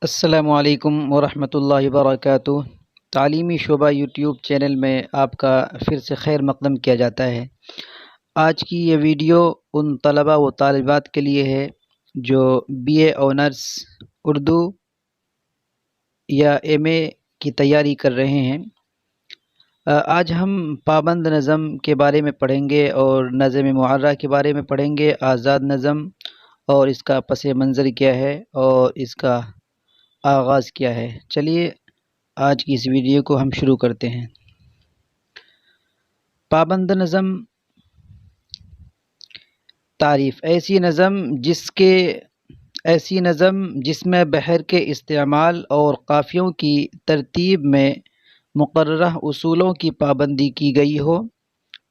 السلام علیکم ورحمۃ اللہ وبرکاتہ۔ تعلیمی شعبہ یوٹیوب چینل میں آپ کا پھر سے خیر مقدم کیا جاتا ہے۔ آج کی یہ ویڈیو ان طلباء و طالبات کے لیے ہے جو بی اے آنرس اردو یا ایم اے کی تیاری کر رہے ہیں۔ آج ہم پابند نظم کے بارے میں پڑھیں گے اور نظم معرہ کے بارے میں پڑھیں گے، آزاد نظم اور اس کا پس منظر کیا ہے اور اس کا آغاز کیا ہے۔ چلیے آج کی اس ویڈیو کو ہم شروع کرتے ہیں۔ پابند نظم تعریف: ایسی نظم جس میں بحر کے استعمال اور قافیوں کی ترتیب میں مقررہ اصولوں کی پابندی کی گئی ہو،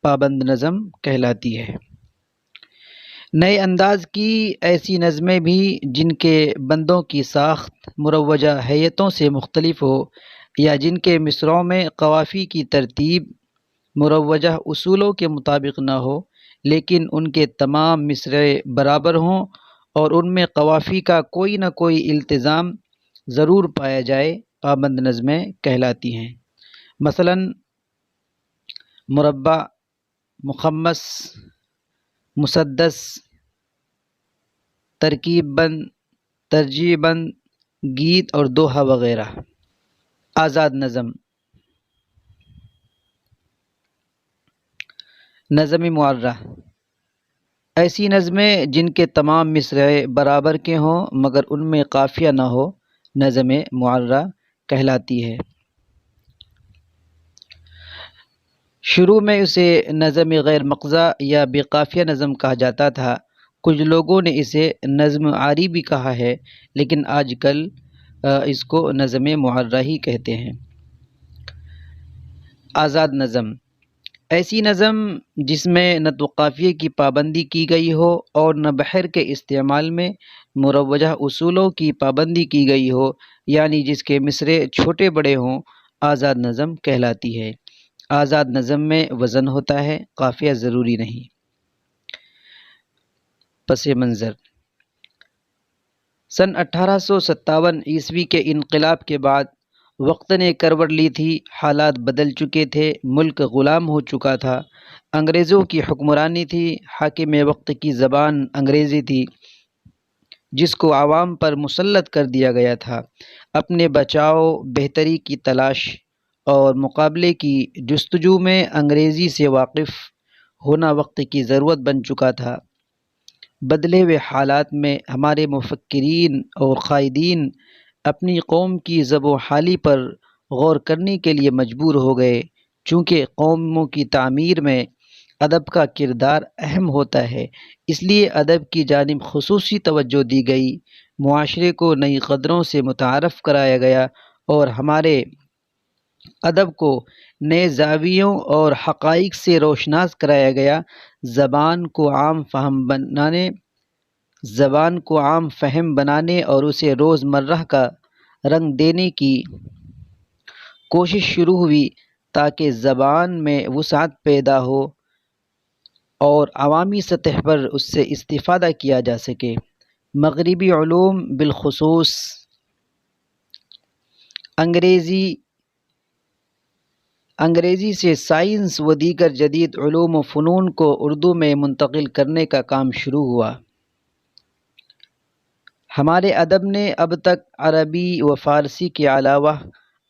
پابند نظم کہلاتی ہے۔ نئے انداز کی ایسی نظمیں بھی جن کے بندوں کی ساخت مروجہ ہیئتوں سے مختلف ہو یا جن کے مصرعوں میں قوافی کی ترتیب مروجہ اصولوں کے مطابق نہ ہو لیکن ان کے تمام مصرعے برابر ہوں اور ان میں قوافی کا کوئی نہ کوئی التزام ضرور پایا جائے، پابند نظمیں کہلاتی ہیں۔ مثلا مربع، مخمس، مسدس، ترکیب بند، ترجیع بند، گیت اور دوہا وغیرہ۔ آزاد نظم: نظم معرہ: ایسی نظمیں جن کے تمام مصرعے برابر کے ہوں مگر ان میں قافیہ نہ ہو، نظم معرہ کہلاتی ہے۔ شروع میں اسے نظم غیر مقضی یا بے قافیہ نظم کہا جاتا تھا، کچھ لوگوں نے اسے نظم عاری بھی کہا ہے، لیکن آج کل اس کو نظم معرہ ہی کہتے ہیں۔ آزاد نظم: ایسی نظم جس میں نہ تو قافیے کی پابندی کی گئی ہو اور نہ بحر کے استعمال میں مروجہ اصولوں کی پابندی کی گئی ہو، یعنی جس کے مصرعے چھوٹے بڑے ہوں، آزاد نظم کہلاتی ہے۔ آزاد نظم میں وزن ہوتا ہے، قافیہ ضروری نہیں۔ پس منظر: سن 1857 عیسوی کے انقلاب کے بعد وقت نے کروٹ لی تھی، حالات بدل چکے تھے، ملک غلام ہو چکا تھا، انگریزوں کی حکمرانی تھی، حاکم وقت کی زبان انگریزی تھی جس کو عوام پر مسلط کر دیا گیا تھا۔ اپنے بچاؤ، بہتری کی تلاش اور مقابلے کی جستجو میں انگریزی سے واقف ہونا وقت کی ضرورت بن چکا تھا۔ بدلے ہوئے حالات میں ہمارے مفکرین اور قائدین اپنی قوم کی زب و حالی پر غور کرنے کے لیے مجبور ہو گئے۔ چونکہ قوموں کی تعمیر میں ادب کا کردار اہم ہوتا ہے، اس لیے ادب کی جانب خصوصی توجہ دی گئی، معاشرے کو نئی قدروں سے متعارف کرایا گیا اور ہمارے ادب کو نئے زاویوں اور حقائق سے روشناس کرایا گیا۔ زبان کو عام فہم بنانے اور اسے روز مرہ کا رنگ دینے کی کوشش شروع ہوئی تاکہ زبان میں وسعت پیدا ہو اور عوامی سطح پر اس سے استفادہ کیا جا سکے۔ مغربی علوم بالخصوص انگریزی سے سائنس و دیگر جدید علوم و فنون کو اردو میں منتقل کرنے کا کام شروع ہوا۔ ہمارے ادب نے اب تک عربی و فارسی کے علاوہ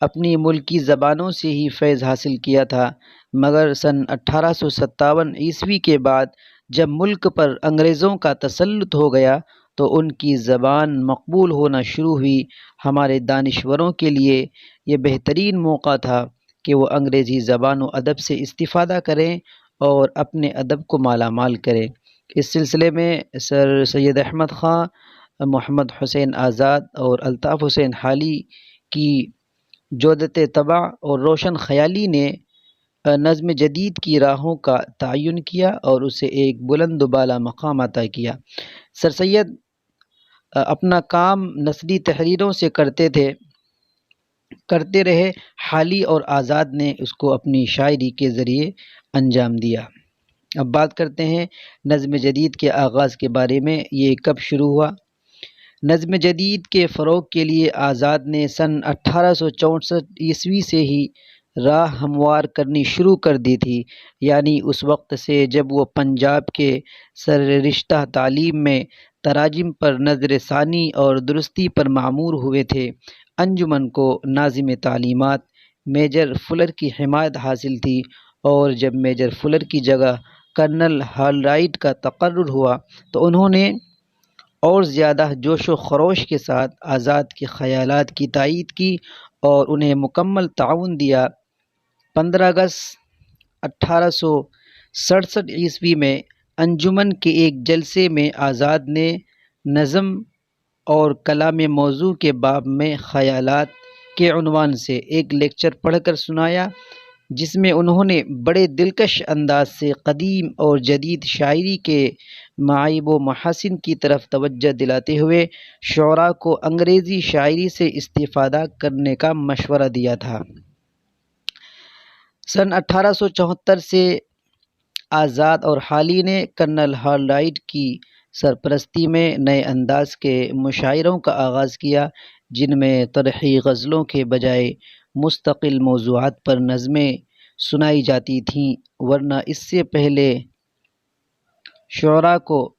اپنی ملکی زبانوں سے ہی فیض حاصل کیا تھا، مگر سن 1857 عیسوی کے بعد جب ملک پر انگریزوں کا تسلط ہو گیا تو ان کی زبان مقبول ہونا شروع ہوئی۔ ہمارے دانشوروں کے لیے یہ بہترین موقع تھا کہ وہ انگریزی زبان و ادب سے استفادہ کریں اور اپنے ادب کو مالا مال کریں۔ اس سلسلے میں سر سید احمد خاں، محمد حسین آزاد اور الطاف حسین حالی کی جودت طبع اور روشن خیالی نے نظم جدید کی راہوں کا تعین کیا اور اسے ایک بلند و بالا مقام عطا کیا۔ سر سید اپنا کام نثری تحریروں سے کرتے رہے، حالی اور آزاد نے اس کو اپنی شاعری کے ذریعے انجام دیا۔ اب بات کرتے ہیں نظم جدید کے آغاز کے بارے میں۔ یہ کب شروع ہوا؟ نظم جدید کے فروغ کے لیے آزاد نے سن 1864 سے ہی راہ ہموار کرنی شروع کر دی تھی، یعنی اس وقت سے جب وہ پنجاب کے سررشتہ تعلیم میں تراجم پر نظر ثانی اور درستی پر معمور ہوئے تھے۔ انجمن کو ناظم تعلیمات میجر فلر کی حمایت حاصل تھی، اور جب میجر فلر کی جگہ کرنل ہال رائٹ کا تقرر ہوا تو انہوں نے اور زیادہ جوش و خروش کے ساتھ آزاد کے خیالات کی تائید کی اور انہیں مکمل تعاون دیا۔ 15 اگست 1867 میں انجمن کے ایک جلسے میں آزاد نے نظم اور کلام موضوع کے باب میں خیالات کے عنوان سے ایک لیکچر پڑھ کر سنایا، جس میں انہوں نے بڑے دلکش انداز سے قدیم اور جدید شاعری کے معائب و محاسن کی طرف توجہ دلاتے ہوئے شعراء کو انگریزی شاعری سے استفادہ کرنے کا مشورہ دیا تھا۔ سن 1874 سے آزاد اور حالی نے کرنل ہال رائٹ کی سرپرستی میں نئے انداز کے مشاعروں کا آغاز کیا، جن میں طرحی غزلوں کے بجائے مستقل موضوعات پر نظمیں سنائی جاتی تھیں، ورنہ اس سے پہلے شعراء کو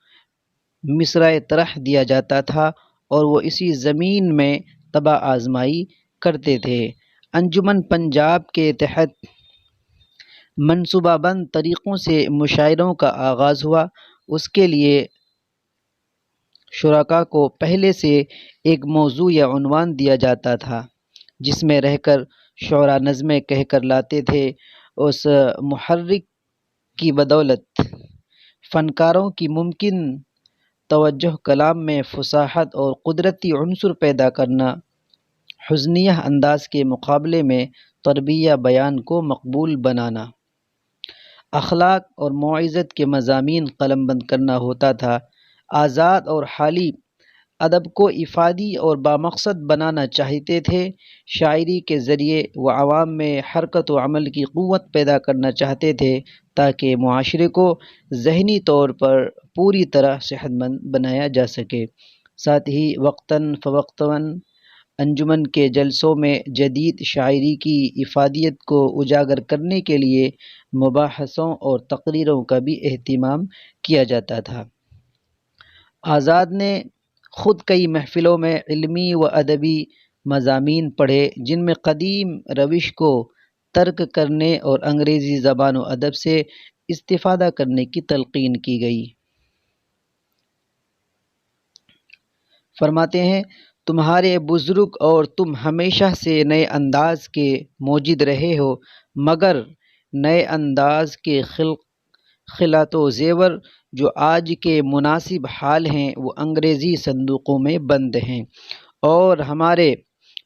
مصرع طرح دیا جاتا تھا اور وہ اسی زمین میں طبع آزمائی کرتے تھے۔ انجمن پنجاب کے تحت منصوبہ بند طریقوں سے مشاعروں کا آغاز ہوا۔ اس کے لیے شرکاء کو پہلے سے ایک موضوع یا عنوان دیا جاتا تھا، جس میں رہ کر شعراء نظمیں کہہ کر لاتے تھے۔ اس محرک کی بدولت فنکاروں کی ممکن توجہ کلام میں فصاحت اور قدرتی عنصر پیدا کرنا، حزنیہ انداز کے مقابلے میں تربیہ بیان کو مقبول بنانا، اخلاق اور موعظت کے مضامین قلم بند کرنا ہوتا تھا۔ آزاد اور حالی ادب کو افادی اور بامقصد بنانا چاہتے تھے۔ شاعری کے ذریعے وہ عوام میں حرکت و عمل کی قوت پیدا کرنا چاہتے تھے تاکہ معاشرے کو ذہنی طور پر پوری طرح صحت مند بنایا جا سکے۔ ساتھ ہی وقتاً فوقتاً انجمن کے جلسوں میں جدید شاعری کی افادیت کو اجاگر کرنے کے لیے مباحثوں اور تقریروں کا بھی اہتمام کیا جاتا تھا۔ آزاد نے خود کئی محفلوں میں علمی و ادبی مضامین پڑھے، جن میں قدیم روش کو ترک کرنے اور انگریزی زبان و ادب سے استفادہ کرنے کی تلقین کی گئی۔ فرماتے ہیں، تمہارے بزرگ اور تم ہمیشہ سے نئے انداز کے موجد رہے ہو، مگر نئے انداز کے خلعت و زیور جو آج کے مناسب حال ہیں وہ انگریزی صندوقوں میں بند ہیں اور ہمارے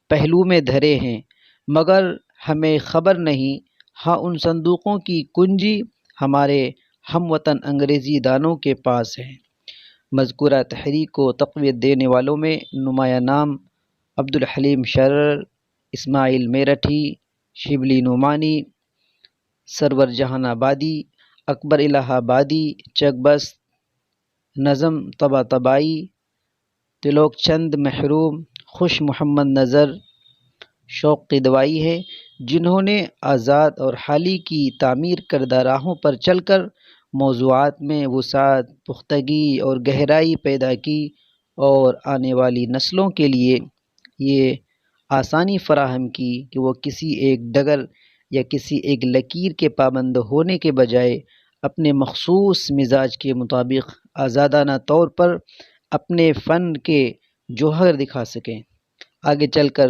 پہلو میں دھرے ہیں، مگر ہمیں خبر نہیں۔ ہاں، ان صندوقوں کی کنجی ہمارے ہم وطن انگریزی دانوں کے پاس ہے۔ مذکورہ تحریک کو تقویت دینے والوں میں نمایاں نام عبدالحلیم شرر، اسماعیل میرٹھی، شبلی نعمانی، سرور جہان آبادی، اکبر الہ آبادی، چک بست، نظم طباطبائی، تلوک چند محروم، خوش محمد نظر، شوق قدوائی ہے، جنہوں نے آزاد اور حالی کی تعمیر کردہ راہوں پر چل کر موضوعات میں وسعت، پختگی اور گہرائی پیدا کی اور آنے والی نسلوں کے لیے یہ آسانی فراہم کی کہ وہ کسی ایک ڈگر یا کسی ایک لکیر کے پابند ہونے کے بجائے اپنے مخصوص مزاج کے مطابق آزادانہ طور پر اپنے فن کے جوہر دکھا سکیں۔ آگے چل کر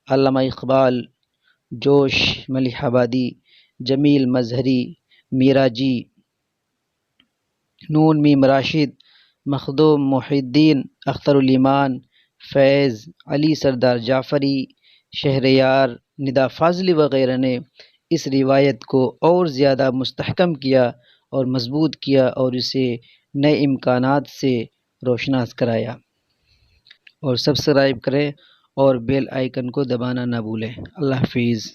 علامہ اقبال، جوش ملیح آبادی، جمیل مظہری، میرا جی، نون میم راشد، مخدوم محی الدین، اختر الایمان، فیض، علی سردار جعفری، شہریار، ندا فاضلی وغیرہ نے اس روایت کو اور زیادہ مستحکم کیا اور مضبوط کیا اور اسے نئے امکانات سے روشناس کرایا۔ اور سبسکرائب کریں اور بیل آئیکن کو دبانا نہ بھولیں۔ اللہ حافظ۔